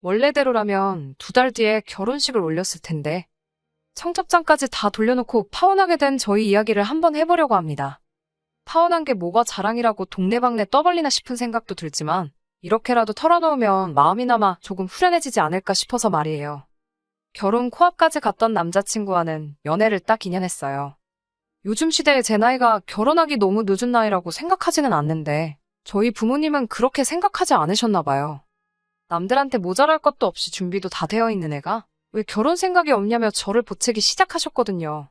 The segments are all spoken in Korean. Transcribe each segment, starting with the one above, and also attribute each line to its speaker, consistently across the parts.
Speaker 1: 원래대로라면 2달 뒤에 결혼식을 올렸을 텐데 청첩장까지 다 돌려놓고 파혼하게 된 저희 이야기를 한번 해보려고 합니다. 파혼한 게 뭐가 자랑이라고 동네방네 떠벌리나 싶은 생각도 들지만 이렇게라도 털어놓으면 마음이나마 조금 후련해지지 않을까 싶어서 말이에요. 결혼 코앞까지 갔던 남자친구와는 연애를 딱 2년 했어요. 요즘 시대에 제 나이가 결혼하기 너무 늦은 나이라고 생각하지는 않는데 저희 부모님은 그렇게 생각하지 않으셨나 봐요. 남들한테 모자랄 것도 없이 준비도 다 되어 있는 애가 왜 결혼 생각이 없냐며 저를 보채기 시작하셨거든요.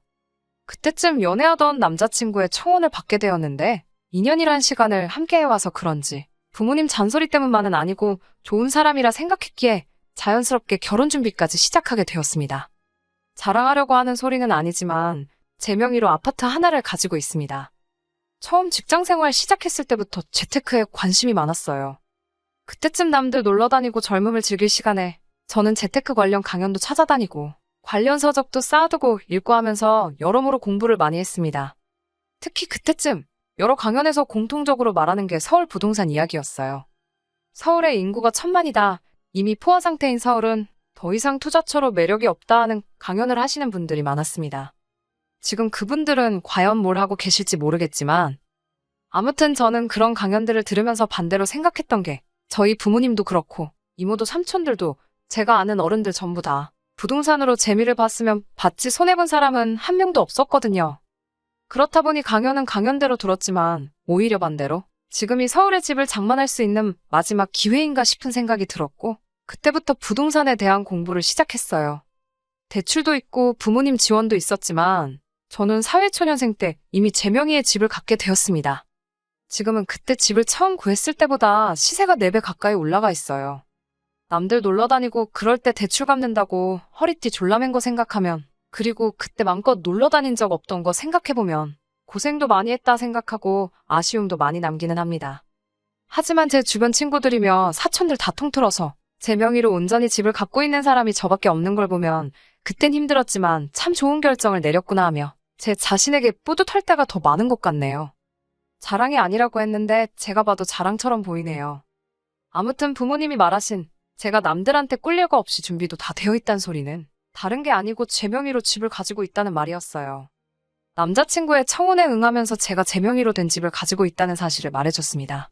Speaker 1: 그때쯤 연애하던 남자친구의 청혼을 받게 되었는데 2년이란 시간을 함께 해와서 그런지 부모님 잔소리 때문만은 아니고 좋은 사람이라 생각했기에 자연스럽게 결혼 준비까지 시작하게 되었습니다. 자랑하려고 하는 소리는 아니지만 제 명의로 아파트 하나를 가지고 있습니다. 처음 직장생활 시작했을 때부터 재테크에 관심이 많았어요. 그때쯤 남들 놀러 다니고 젊음을 즐길 시간에 저는 재테크 관련 강연도 찾아다니고 관련 서적도 쌓아두고 읽고 하면서 여러모로 공부를 많이 했습니다. 특히 그때쯤 여러 강연에서 공통적으로 말하는 게 서울 부동산 이야기였어요. 서울의 인구가 1000만이다. 이미 포화 상태인 서울은 더 이상 투자처로 매력이 없다 하는 강연을 하시는 분들이 많았습니다. 지금 그분들은 과연 뭘 하고 계실지 모르겠지만 아무튼 저는 그런 강연들을 들으면서 반대로 생각했던 게 저희 부모님도 그렇고 이모도 삼촌들도 제가 아는 어른들 전부 다 부동산으로 재미를 봤으면 봤지 손해본 사람은 한 명도 없었거든요. 그렇다 보니 강연은 강연대로 들었지만 오히려 반대로 지금이 서울의 집을 장만할 수 있는 마지막 기회인가 싶은 생각이 들었고 그때부터 부동산에 대한 공부를 시작했어요. 대출도 있고 부모님 지원도 있었지만 저는 사회초년생 때 이미 제 명의의 집을 갖게 되었습니다. 지금은 그때 집을 처음 구했을 때보다 시세가 4배 가까이 올라가 있어요. 남들 놀러 다니고 그럴 때 대출 갚는다고 허리띠 졸라맨 거 생각하면 그리고 그때 맘껏 놀러 다닌 적 없던 거 생각해보면 고생도 많이 했다 생각하고 아쉬움도 많이 남기는 합니다. 하지만 제 주변 친구들이며 사촌들 다 통틀어서 제 명의로 온전히 집을 갖고 있는 사람이 저밖에 없는 걸 보면 그땐 힘들었지만 참 좋은 결정을 내렸구나 하며 제 자신에게 뿌듯할 때가 더 많은 것 같네요. 자랑이 아니라고 했는데 제가 봐도 자랑처럼 보이네요. 아무튼 부모님이 말하신 제가 남들한테 꿀릴 거 없이 준비도 다 되어 있다는 소리는 다른 게 아니고 제 명의로 집을 가지고 있다는 말이었어요. 남자친구의 청혼에 응하면서 제가 제 명의로 된 집을 가지고 있다는 사실을 말해줬습니다.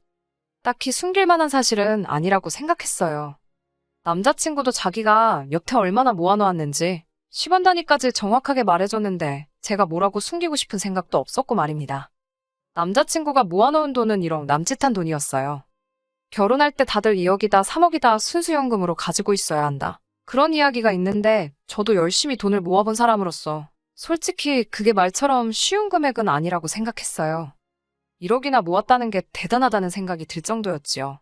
Speaker 1: 딱히 숨길 만한 사실은 아니라고 생각했어요. 남자친구도 자기가 여태 얼마나 모아놓았는지 10원 단위까지 정확하게 말해줬는데 제가 뭐라고 숨기고 싶은 생각도 없었고 말입니다. 남자친구가 모아놓은 돈은 1억 남짓한 돈이었어요. 결혼할 때 다들 2억이다 3억이다 순수연금으로 가지고 있어야 한다. 그런 이야기가 있는데 저도 열심히 돈을 모아본 사람으로서 솔직히 그게 말처럼 쉬운 금액은 아니라고 생각했어요. 1억이나 모았다는 게 대단하다는 생각이 들 정도였지요.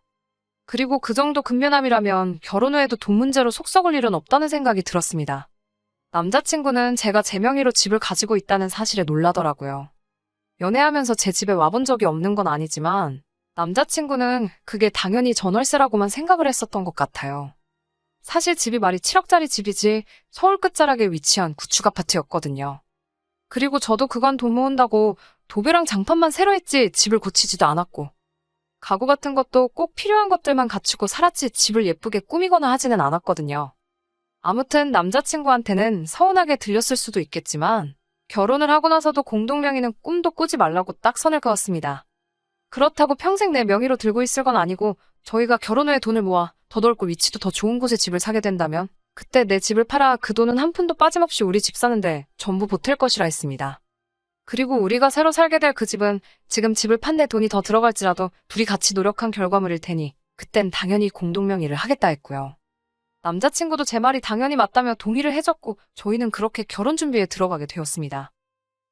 Speaker 1: 그리고 그 정도 근면함이라면 결혼 후에도 돈 문제로 속 썩을 일은 없다는 생각이 들었습니다. 남자친구는 제가 제 명의로 집을 가지고 있다는 사실에 놀라더라고요. 연애하면서 제 집에 와본 적이 없는 건 아니지만 남자친구는 그게 당연히 전월세라고만 생각을 했었던 것 같아요. 사실 집이 말이 7억짜리 집이지 서울 끝자락에 위치한 구축 아파트였거든요. 그리고 저도 그간 돈 모은다고 도배랑 장판만 새로 했지 집을 고치지도 않았고 가구 같은 것도 꼭 필요한 것들만 갖추고 살았지 집을 예쁘게 꾸미거나 하지는 않았거든요. 아무튼 남자친구한테는 서운하게 들렸을 수도 있겠지만 결혼을 하고 나서도 공동명의는 꿈도 꾸지 말라고 딱 선을 그었습니다. 그렇다고 평생 내 명의로 들고 있을 건 아니고 저희가 결혼 후에 돈을 모아 더 넓고 위치도 더 좋은 곳에 집을 사게 된다면 그때 내 집을 팔아 그 돈은 한 푼도 빠짐없이 우리 집 사는데 전부 보탤 것이라 했습니다. 그리고 우리가 새로 살게 될 그 집은 지금 집을 판 데 돈이 더 들어갈지라도 둘이 같이 노력한 결과물일 테니 그땐 당연히 공동명의를 하겠다 했고요. 남자친구도 제 말이 당연히 맞다며 동의를 해줬고 저희는 그렇게 결혼 준비에 들어가게 되었습니다.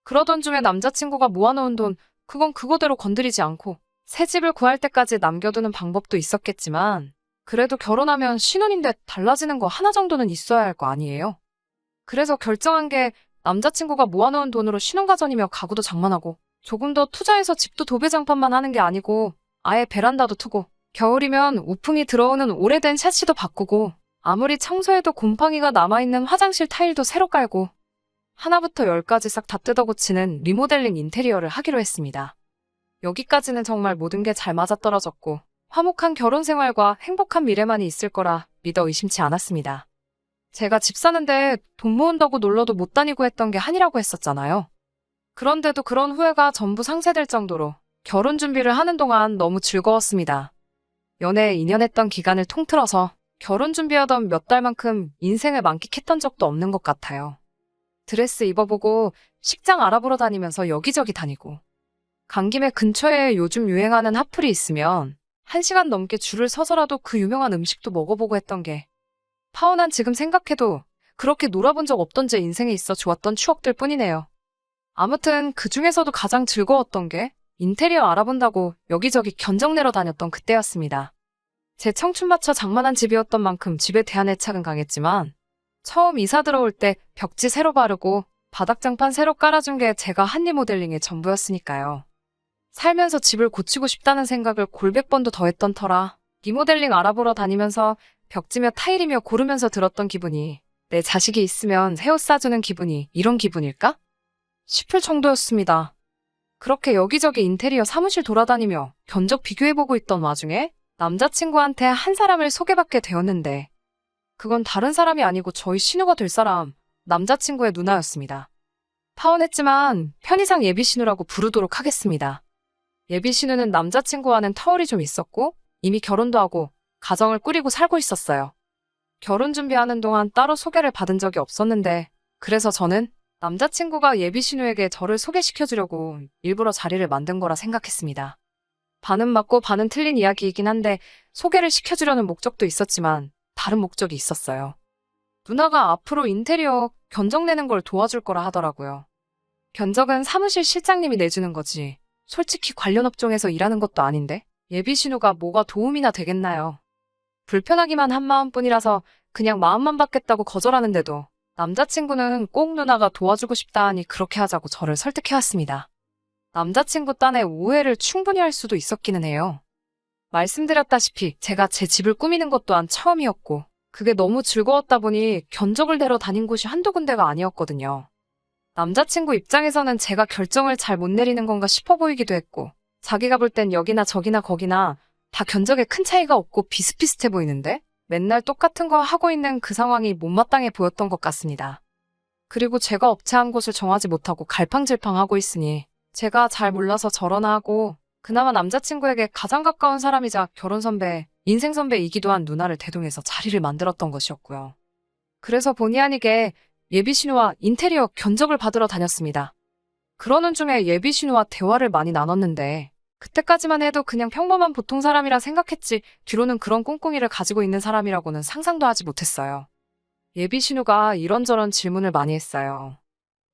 Speaker 1: 그러던 중에 남자친구가 모아놓은 돈 그건 그거대로 건드리지 않고 새 집을 구할 때까지 남겨두는 방법도 있었겠지만 그래도 결혼하면 신혼인데 달라지는 거 하나 정도는 있어야 할 거 아니에요? 그래서 결정한 게 남자친구가 모아놓은 돈으로 신혼가전이며 가구도 장만하고 조금 더 투자해서 집도 도배장판만 하는 게 아니고 아예 베란다도 트고 겨울이면 우풍이 들어오는 오래된 샤시도 바꾸고 아무리 청소해도 곰팡이가 남아있는 화장실 타일도 새로 깔고 하나부터 10까지 싹 다 뜯어고치는 리모델링 인테리어를 하기로 했습니다. 여기까지는 정말 모든 게 잘 맞아떨어졌고 화목한 결혼 생활과 행복한 미래만이 있을 거라 믿어 의심치 않았습니다. 제가 집 사는데 돈 모은다고 놀러도 못 다니고 했던 게 한이라고 했었잖아요. 그런데도 그런 후회가 전부 상쇄될 정도로 결혼 준비를 하는 동안 너무 즐거웠습니다. 연애 2년 했던 기간을 통틀어서 결혼 준비하던 몇 달만큼 인생을 만끽했던 적도 없는 것 같아요. 드레스 입어보고 식장 알아보러 다니면서 여기저기 다니고 간 김에 근처에 요즘 유행하는 핫플이 있으면 1시간 넘게 줄을 서서라도 그 유명한 음식도 먹어보고 했던 게 파혼한 지금 생각해도 그렇게 놀아본 적 없던 제 인생에 있어 좋았던 추억들 뿐이네요. 아무튼 그 중에서도 가장 즐거웠던 게 인테리어 알아본다고 여기저기 견적 내러 다녔던 그때였습니다. 제 청춘 바쳐 장만한 집이었던 만큼 집에 대한 애착은 강했지만 처음 이사 들어올 때 벽지 새로 바르고 바닥장판 새로 깔아준 게 제가 한 리모델링의 전부였으니까요. 살면서 집을 고치고 싶다는 생각을 골백 번도 더 했던 터라 리모델링 알아보러 다니면서 벽지며 타일이며 고르면서 들었던 기분이 내 자식이 있으면 새 옷 사주는 기분이 이런 기분일까? 싶을 정도였습니다. 그렇게 여기저기 인테리어 사무실 돌아다니며 견적 비교해보고 있던 와중에 남자친구한테 한 사람을 소개받게 되었는데 그건 다른 사람이 아니고 저희 신우가 될 사람, 남자친구의 누나였습니다. 파혼했지만 편의상 예비신우라고 부르도록 하겠습니다. 예비신우는 남자친구와는 터울이 좀 있었고 이미 결혼도 하고 가정을 꾸리고 살고 있었어요. 결혼 준비하는 동안 따로 소개를 받은 적이 없었는데 그래서 저는 남자친구가 예비신우에게 저를 소개시켜주려고 일부러 자리를 만든 거라 생각했습니다. 반은 맞고 반은 틀린 이야기이긴 한데 소개를 시켜주려는 목적도 있었지만 다른 목적이 있었어요. 누나가 앞으로 인테리어 견적 내는 걸 도와줄 거라 하더라고요. 견적은 사무실 실장님이 내주는 거지. 솔직히 관련 업종에서 일하는 것도 아닌데 예비신우가 뭐가 도움이나 되겠나요? 불편하기만 한 마음뿐이라서 그냥 마음만 받겠다고 거절하는데도 남자친구는 꼭 누나가 도와주고 싶다 하니 그렇게 하자고 저를 설득해왔습니다. 남자친구 딴에 오해를 충분히 할 수도 있었기는 해요. 말씀드렸다시피 제가 제 집을 꾸미는 것 또한 처음이었고 그게 너무 즐거웠다 보니 견적을 내러 다닌 곳이 한두 군데가 아니었거든요. 남자친구 입장에서는 제가 결정을 잘 못 내리는 건가 싶어 보이기도 했고 자기가 볼 땐 여기나 저기나 거기나 다 견적에 큰 차이가 없고 비슷비슷해 보이는데 맨날 똑같은 거 하고 있는 그 상황이 못마땅해 보였던 것 같습니다. 그리고 제가 업체 한 곳을 정하지 못하고 갈팡질팡하고 있으니 제가 잘 몰라서 저러나 하고 그나마 남자친구에게 가장 가까운 사람이자 결혼 선배, 인생 선배이기도 한 누나를 대동해서 자리를 만들었던 것이었고요. 그래서 본의 아니게 예비신우와 인테리어 견적을 받으러 다녔습니다. 그러는 중에 예비신우와 대화를 많이 나눴는데 그때까지만 해도 그냥 평범한 보통 사람이라 생각했지 뒤로는 그런 꿍꿍이를 가지고 있는 사람이라고는 상상도 하지 못했어요. 예비신우가 이런저런 질문을 많이 했어요.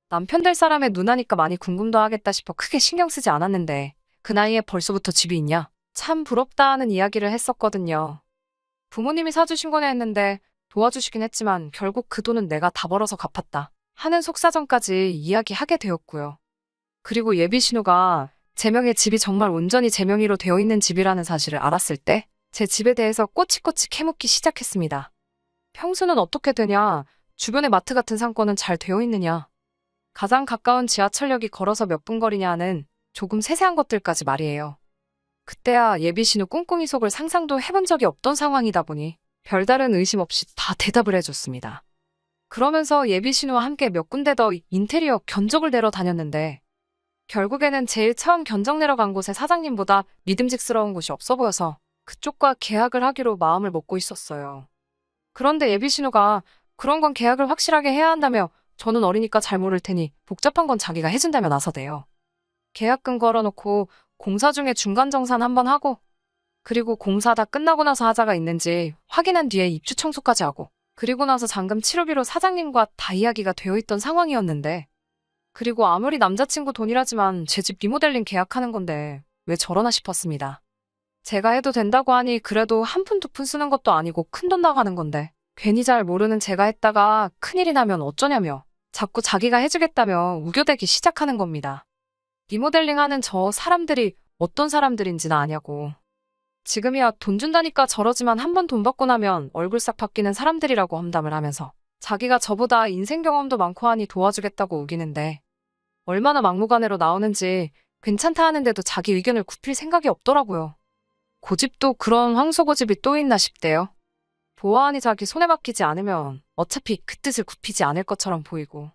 Speaker 1: 남편 될 사람의 누나니까 많이 궁금도 하겠다 싶어 크게 신경 쓰지 않았는데 그 나이에 벌써부터 집이 있냐? 참 부럽다 하는 이야기를 했었거든요. 부모님이 사주신 거네 했는데 도와주시긴 했지만 결국 그 돈은 내가 다 벌어서 갚았다 하는 속사정까지 이야기하게 되었고요. 그리고 예비신우가 제 명의 집이 정말 온전히 제 명의로 되어 있는 집이라는 사실을 알았을 때 제 집에 대해서 꼬치꼬치 캐묻기 시작했습니다. 평수는 어떻게 되냐? 주변에 마트 같은 상권은 잘 되어 있느냐? 가장 가까운 지하철역이 걸어서 몇 분 거리냐 하는 조금 세세한 것들까지 말이에요. 그때야 예비신우 꿍꿍이 속을 상상도 해본 적이 없던 상황이다 보니 별다른 의심 없이 다 대답을 해줬습니다. 그러면서 예비신우와 함께 몇 군데 더 인테리어 견적을 내러 다녔는데 결국에는 제일 처음 견적 내러 간 곳의 사장님보다 믿음직스러운 곳이 없어 보여서 그쪽과 계약을 하기로 마음을 먹고 있었어요. 그런데 예비신우가 그런 건 계약을 확실하게 해야 한다며 저는 어리니까 잘 모를 테니 복잡한 건 자기가 해준다며 나서대요. 계약금 걸어놓고 공사 중에 중간정산 한번 하고 그리고 공사 다 끝나고 나서 하자가 있는지 확인한 뒤에 입주 청소까지 하고 그리고 나서 잔금 치료비로 사장님과 다 이야기가 되어 있던 상황이었는데 그리고 아무리 남자친구 돈이라지만 제 집 리모델링 계약하는 건데 왜 저러나 싶었습니다. 제가 해도 된다고 하니 그래도 한 푼 두 푼 쓰는 것도 아니고 큰돈 나가는 건데 괜히 잘 모르는 제가 했다가 큰일이 나면 어쩌냐며 자꾸 자기가 해주겠다며 우겨대기 시작하는 겁니다. 리모델링 하는 저 사람들이 어떤 사람들인지는 아냐고. 지금이야 돈 준다니까 저러지만 한번 돈 받고 나면 얼굴 싹 바뀌는 사람들이라고 험담을 하면서 자기가 저보다 인생 경험도 많고 하니 도와주겠다고 우기는데 얼마나 막무가내로 나오는지 괜찮다 하는데도 자기 의견을 굽힐 생각이 없더라고요. 고집도 그런 황소고집이 또 있나 싶대요. 보아하니 자기 손에 맡기지 않으면 어차피 그 뜻을 굽히지 않을 것처럼 보이고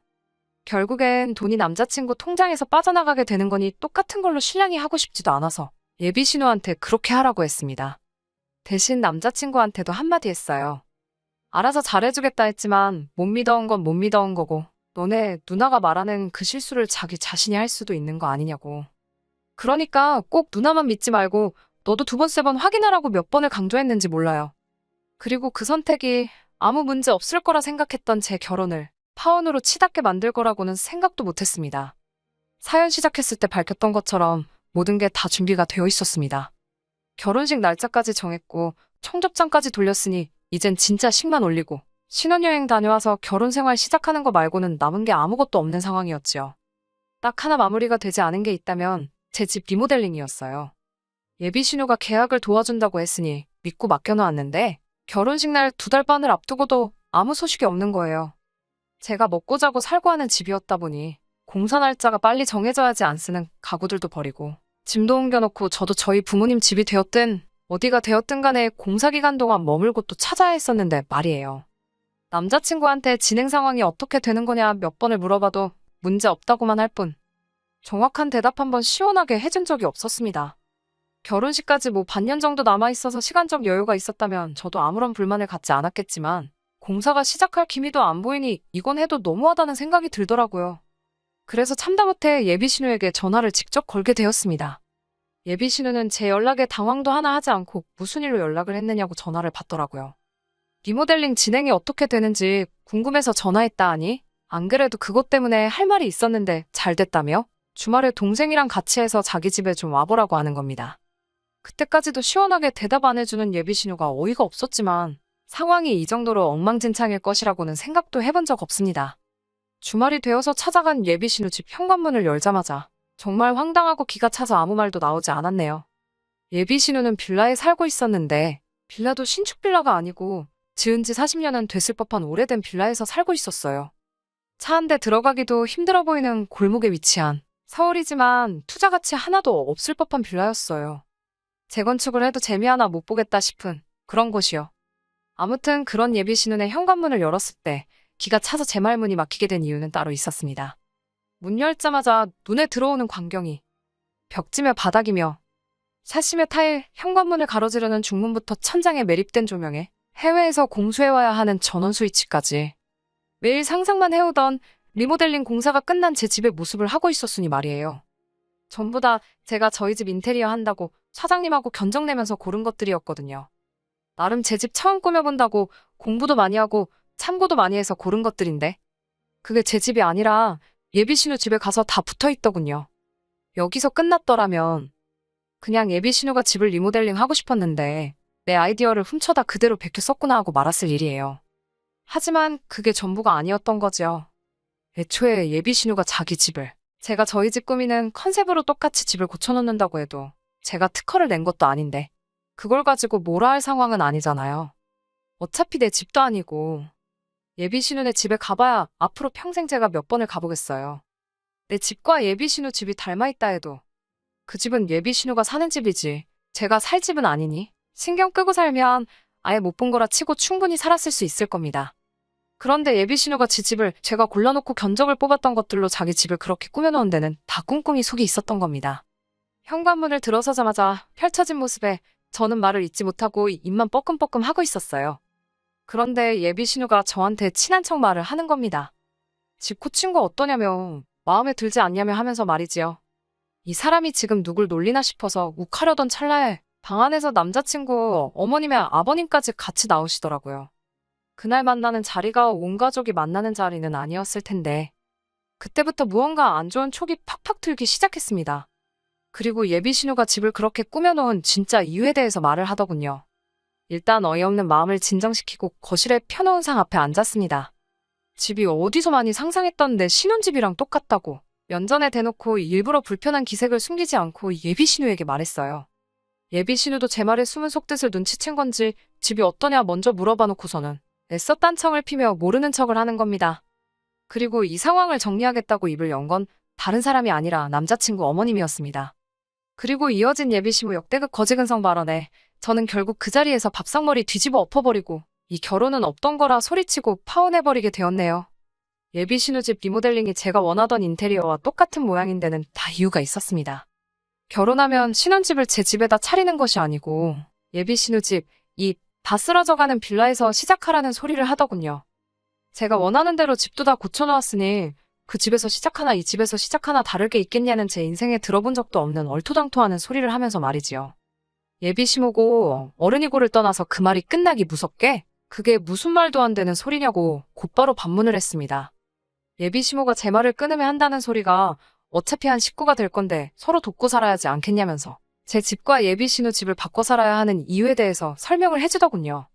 Speaker 1: 결국엔 돈이 남자친구 통장에서 빠져나가게 되는 거니 똑같은 걸로 신랑이 하고 싶지도 않아서 예비 신우한테 그렇게 하라고 했습니다. 대신 남자친구한테도 한마디 했어요. 알아서 잘해주겠다 했지만 못 믿어온 건 못 믿어온 거고 너네 누나가 말하는 그 실수를 자기 자신이 할 수도 있는 거 아니냐고. 그러니까 꼭 누나만 믿지 말고 너도 두 번, 세 번 확인하라고 몇 번을 강조했는지 몰라요. 그리고 그 선택이 아무 문제 없을 거라 생각했던 제 결혼을 파혼으로 치닫게 만들 거라고는 생각도 못했습니다. 사연 시작했을 때 밝혔던 것처럼 모든 게 다 준비가 되어 있었습니다. 결혼식 날짜까지 정했고 청첩장까지 돌렸으니 이젠 진짜 식만 올리고 신혼여행 다녀와서 결혼 생활 시작하는 거 말고는 남은 게 아무것도 없는 상황이었지요. 딱 하나 마무리가 되지 않은 게 있다면 제 집 리모델링이었어요. 예비 신우가 계약을 도와준다고 했으니 믿고 맡겨놓았는데 결혼식 날 2달 반을 앞두고도 아무 소식이 없는 거예요. 제가 먹고 자고 살고 하는 집이었다 보니 공사 날짜가 빨리 정해져야지 안 쓰는 가구들도 버리고 짐도 옮겨놓고 저도 저희 부모님 집이 되었든 어디가 되었든 간에 공사 기간 동안 머물고 또 찾아야 했었는데 말이에요. 남자친구한테 진행 상황이 어떻게 되는 거냐 몇 번을 물어봐도 문제 없다고만 할 뿐 정확한 대답 한번 시원하게 해준 적이 없었습니다. 결혼식까지 뭐 반년 정도 남아있어서 시간적 여유가 있었다면 저도 아무런 불만을 갖지 않았겠지만 공사가 시작할 기미도 안 보이니 이건 해도 너무하다는 생각이 들더라고요. 그래서 참다 못해 예비 신우에게 전화를 직접 걸게 되었습니다. 예비 신우는 제 연락에 당황도 하나 하지 않고 무슨 일로 연락을 했느냐고 전화를 받더라고요. 리모델링 진행이 어떻게 되는지 궁금해서 전화했다 하니 안 그래도 그것 때문에 할 말이 있었는데 잘 됐다며 주말에 동생이랑 같이 해서 자기 집에 좀 와보라고 하는 겁니다. 그때까지도 시원하게 대답 안 해주는 예비 신우가 어이가 없었지만 상황이 이 정도로 엉망진창일 것이라고는 생각도 해본 적 없습니다. 주말이 되어서 찾아간 예비 신우 집 현관문을 열자마자 정말 황당하고 기가 차서 아무 말도 나오지 않았네요. 예비 신우는 빌라에 살고 있었는데 빌라도 신축 빌라가 아니고 지은 지 40년은 됐을 법한 오래된 빌라에서 살고 있었어요. 차 한 대 들어가기도 힘들어 보이는 골목에 위치한 서울이지만 투자 가치 하나도 없을 법한 빌라였어요. 재건축을 해도 재미 하나 못 보겠다 싶은 그런 곳이요. 아무튼 그런 예비 신우의 현관문을 열었을 때 기가 차서 제 말문이 막히게 된 이유는 따로 있었습니다. 문 열자마자 눈에 들어오는 광경이 벽지며 바닥이며 사시며 타일, 현관문을 가로지르는 중문부터 천장에 매립된 조명에 해외에서 공수해와야 하는 전원 스위치까지 매일 상상만 해오던 리모델링 공사가 끝난 제 집의 모습을 하고 있었으니 말이에요. 전부 다 제가 저희 집 인테리어 한다고 사장님하고 견적내면서 고른 것들이었거든요. 나름 제 집 처음 꾸며본다고 공부도 많이 하고 참고도 많이 해서 고른 것들인데 그게 제 집이 아니라 예비 신우 집에 가서 다 붙어있더군요. 여기서 끝났더라면 그냥 예비 신우가 집을 리모델링 하고 싶었는데 내 아이디어를 훔쳐다 그대로 베껴 썼구나 하고 말았을 일이에요. 하지만 그게 전부가 아니었던 거죠. 애초에 예비 신우가 자기 집을 제가 저희 집 꾸미는 컨셉으로 똑같이 집을 고쳐놓는다고 해도 제가 특허를 낸 것도 아닌데 그걸 가지고 뭐라 할 상황은 아니잖아요. 어차피 내 집도 아니고 예비 신우네 집에 가봐야 앞으로 평생 제가 몇 번을 가보겠어요. 내 집과 예비 신우 집이 닮아있다 해도 그 집은 예비 신우가 사는 집이지 제가 살 집은 아니니 신경 끄고 살면 아예 못 본 거라 치고 충분히 살았을 수 있을 겁니다. 그런데 예비 신우가 지 집을 제가 골라놓고 견적을 뽑았던 것들로 자기 집을 그렇게 꾸며놓은 데는 다 꿍꿍이 속이 있었던 겁니다. 현관문을 들어서자마자 펼쳐진 모습에 저는 말을 잇지 못하고 입만 뻐끔뻐끔 하고 있었어요. 그런데 예비 신우가 저한테 친한 척 말을 하는 겁니다. 집 고친 거 어떠냐며 마음에 들지 않냐며 하면서 말이지요. 이 사람이 지금 누굴 놀리나 싶어서 욱하려던 찰나에 방 안에서 남자친구 어머님의 아버님까지 같이 나오시더라고요. 그날 만나는 자리가 온 가족이 만나는 자리는 아니었을 텐데 그때부터 무언가 안 좋은 촉이 팍팍 들기 시작했습니다. 그리고 예비 신우가 집을 그렇게 꾸며놓은 진짜 이유에 대해서 말을 하더군요. 일단 어이없는 마음을 진정시키고 거실에 펴놓은 상 앞에 앉았습니다. 집이 어디서 많이 상상했던 내 신혼집이랑 똑같다고 면전에 대놓고 일부러 불편한 기색을 숨기지 않고 예비 신우에게 말했어요. 예비 신우도 제 말에 숨은 속뜻을 눈치챈 건지 집이 어떠냐 먼저 물어봐 놓고서는 애써 딴청을 피며 모르는 척을 하는 겁니다. 그리고 이 상황을 정리하겠다고 입을 연 건 다른 사람이 아니라 남자친구 어머님이었습니다. 그리고 이어진 예비 신우 역대급 거지근성 발언에 저는 결국 그 자리에서 밥상머리 뒤집어 엎어버리고 이 결혼은 없던 거라 소리치고 파혼해버리게 되었네요. 예비 신우집 리모델링이 제가 원하던 인테리어와 똑같은 모양인 데는 다 이유가 있었습니다. 결혼하면 신혼집을 제 집에다 차리는 것이 아니고 예비 신우집, 이 다 쓰러져가는 빌라에서 시작하라는 소리를 하더군요. 제가 원하는 대로 집도 다 고쳐놓았으니 그 집에서 시작하나 이 집에서 시작하나 다를 게 있겠냐는 제 인생에 들어본 적도 없는 얼토당토하는 소리를 하면서 말이지요. 예비 시모고 어른이고를 떠나서 그 말이 끝나기 무섭게 그게 무슨 말도 안 되는 소리냐고 곧바로 반문을 했습니다. 예비 시모가 제 말을 끊으면 한다는 소리가 어차피 한 식구가 될 건데 서로 돕고 살아야지 않겠냐면서 제 집과 예비 신우 집을 바꿔 살아야 하는 이유에 대해서 설명을 해주더군요.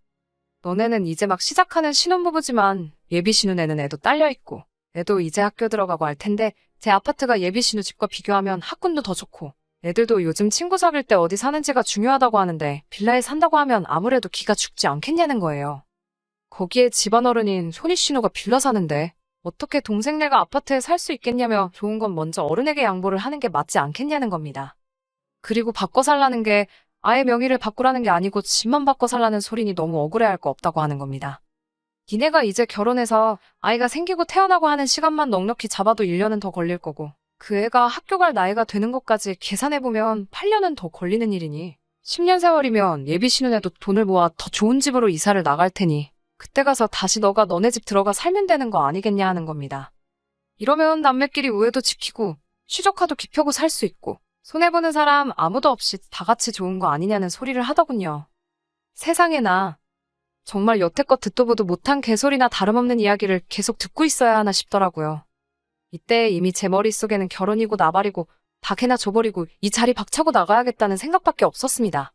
Speaker 1: 너네는 이제 막 시작하는 신혼부부지만 예비 신우네는 애도 딸려있고 애도 이제 학교 들어가고 할 텐데 제 아파트가 예비 신우 집과 비교하면 학군도 더 좋고 애들도 요즘 친구 사귈 때 어디 사는지가 중요하다고 하는데 빌라에 산다고 하면 아무래도 기가 죽지 않겠냐는 거예요. 거기에 집안 어른인 손이 신우가 빌라 사는데 어떻게 동생네가 아파트에 살 수 있겠냐며 좋은 건 먼저 어른에게 양보를 하는 게 맞지 않겠냐는 겁니다. 그리고 바꿔 살라는 게 아예 명의를 바꾸라는 게 아니고 집만 바꿔 살라는 소리니 너무 억울해할 거 없다고 하는 겁니다. 니네가 이제 결혼해서 아이가 생기고 태어나고 하는 시간만 넉넉히 잡아도 1년은 더 걸릴 거고 그 애가 학교 갈 나이가 되는 것까지 계산해보면 8년은 더 걸리는 일이니 10년 세월이면 예비 신혼에도 돈을 모아 더 좋은 집으로 이사를 나갈 테니 그때 가서 다시 너가 너네 집 들어가 살면 되는 거 아니겠냐 하는 겁니다. 이러면 남매끼리 우애도 지키고 취조카도 깊혀고 살 수 있고 손해보는 사람 아무도 없이 다 같이 좋은 거 아니냐는 소리를 하더군요. 세상에나 정말 여태껏 듣도 보도 못한 개소리나 다름없는 이야기를 계속 듣고 있어야 하나 싶더라고요. 이때 이미 제 머릿속에는 결혼이고 나발이고 다 개나 줘버리고 이 자리 박차고 나가야겠다는 생각밖에 없었습니다.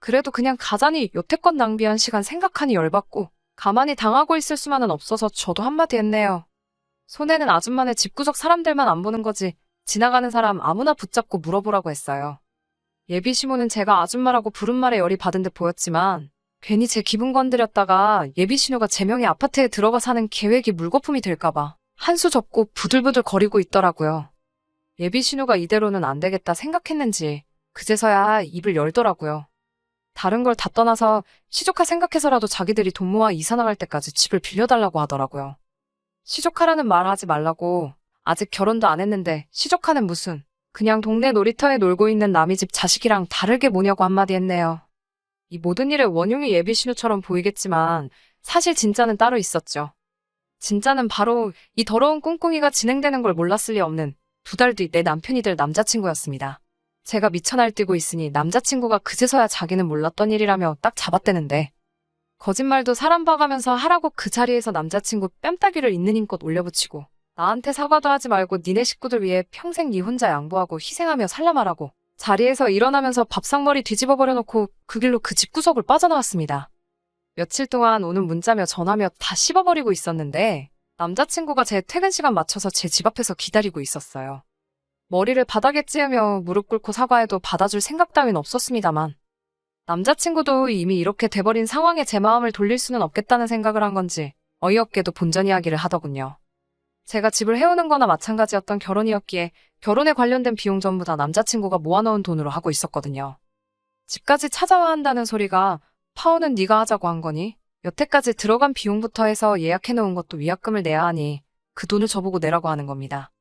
Speaker 1: 그래도 그냥 가자니 여태껏 낭비한 시간 생각하니 열받고 가만히 당하고 있을 수만은 없어서 저도 한마디 했네요. 손해는 아줌마네 집구석 사람들만 안 보는 거지 지나가는 사람 아무나 붙잡고 물어보라고 했어요. 예비 시모는 제가 아줌마라고 부른 말에 열이 받은 듯 보였지만 괜히 제 기분 건드렸다가 예비 신우가 제 명의 아파트에 들어가 사는 계획이 물거품이 될까봐 한수 접고 부들부들 거리고 있더라고요. 예비 신우가 이대로는 안 되겠다 생각했는지 그제서야 입을 열더라고요. 다른 걸 다 떠나서 시조카 생각해서라도 자기들이 돈 모아 이사 나갈 때까지 집을 빌려달라고 하더라고요. 시조카라는 말 하지 말라고 아직 결혼도 안 했는데 시조카는 무슨 그냥 동네 놀이터에 놀고 있는 남의 집 자식이랑 다르게 뭐냐고 한마디 했네요. 이 모든 일의 원흉이 예비 신우처럼 보이겠지만 사실 진짜는 따로 있었죠. 진짜는 바로 이 더러운 꿍꿍이가 진행되는 걸 몰랐을 리 없는 2달 뒤 내 남편이 될 남자친구였습니다. 제가 미쳐 날뛰고 있으니 남자친구가 그제서야 자기는 몰랐던 일이라며 딱 잡아떼는데 거짓말도 사람 봐가면서 하라고 그 자리에서 남자친구 뺨따기를 있는 힘껏 올려붙이고 나한테 사과도 하지 말고 니네 식구들 위해 평생 니 혼자 양보하고 희생하며 살라 말하고 자리에서 일어나면서 밥상머리 뒤집어 버려놓고 그 길로 그 집구석을 빠져나왔습니다. 며칠 동안 오는 문자며 전화며 다 씹어버리고 있었는데 남자친구가 제 퇴근 시간 맞춰서 제 집 앞에서 기다리고 있었어요. 머리를 바닥에 찌으며 무릎 꿇고 사과해도 받아줄 생각 따윈 없었습니다만 남자친구도 이미 이렇게 돼버린 상황에 제 마음을 돌릴 수는 없겠다는 생각을 한 건지 어이없게도 본전 이야기를 하더군요. 제가 집을 해오는 거나 마찬가지였던 결혼이었기에 결혼에 관련된 비용 전부 다 남자친구가 모아놓은 돈으로 하고 있었거든요. 집까지 찾아와 한다는 소리가 파혼은 네가 하자고 한 거니? 여태까지 들어간 비용부터 해서 예약해놓은 것도 위약금을 내야 하니 그 돈을 저보고 내라고 하는 겁니다.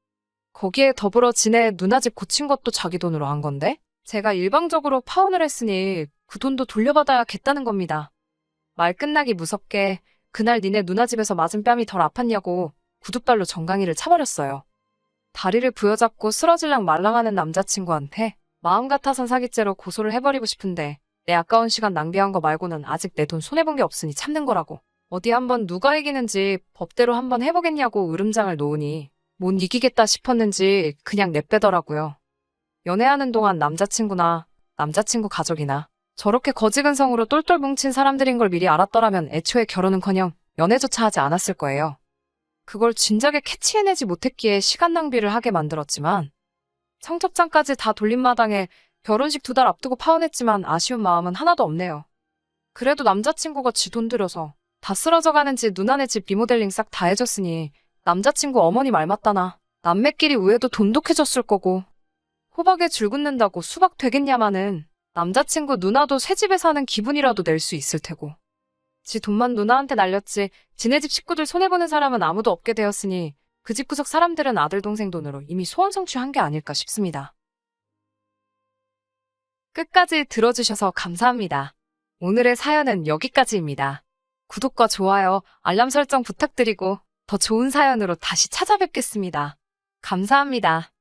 Speaker 1: 거기에 더불어 지네 누나 집 고친 것도 자기 돈으로 한 건데 제가 일방적으로 파혼을 했으니 그 돈도 돌려받아야겠다는 겁니다. 말 끝나기 무섭게 그날 니네 누나 집에서 맞은 뺨이 덜 아팠냐고 구둣발로 정강이를 차버렸어요. 다리를 부여잡고 쓰러질랑 말랑하는 남자친구한테 마음 같아선 사기죄로 고소를 해버리고 싶은데 내 아까운 시간 낭비한 거 말고는 아직 내 돈 손해본 게 없으니 참는 거라고. 어디 한번 누가 이기는지 법대로 한번 해보겠냐고 으름장을 놓으니 못 이기겠다 싶었는지 그냥 내빼더라고요. 연애하는 동안 남자친구나 남자친구 가족이나 저렇게 거지근성으로 똘똘 뭉친 사람들인 걸 미리 알았더라면 애초에 결혼은커녕 연애조차 하지 않았을 거예요. 그걸 진작에 캐치해내지 못했기에 시간 낭비를 하게 만들었지만 청첩장까지 다 돌린 마당에 결혼식 2달 앞두고 파혼했지만 아쉬운 마음은 하나도 없네요. 그래도 남자친구가 지 돈 들여서 다 쓰러져가는지 누나네 집 리모델링 싹 다 해줬으니 남자친구 어머니 말 맞다나 남매끼리 우애도 돈독해졌을 거고 호박에 줄 긋는다고 수박 되겠냐마는 남자친구 누나도 새 집에 사는 기분이라도 낼 수 있을 테고 지 돈만 누나한테 날렸지 지네 집 식구들 손해보는 사람은 아무도 없게 되었으니 그 집구석 사람들은 아들 동생 돈으로 이미 소원 성취한 게 아닐까 싶습니다. 끝까지 들어주셔서 감사합니다. 오늘의 사연은 여기까지입니다. 구독과 좋아요, 알람 설정 부탁드리고 더 좋은 사연으로 다시 찾아뵙겠습니다. 감사합니다.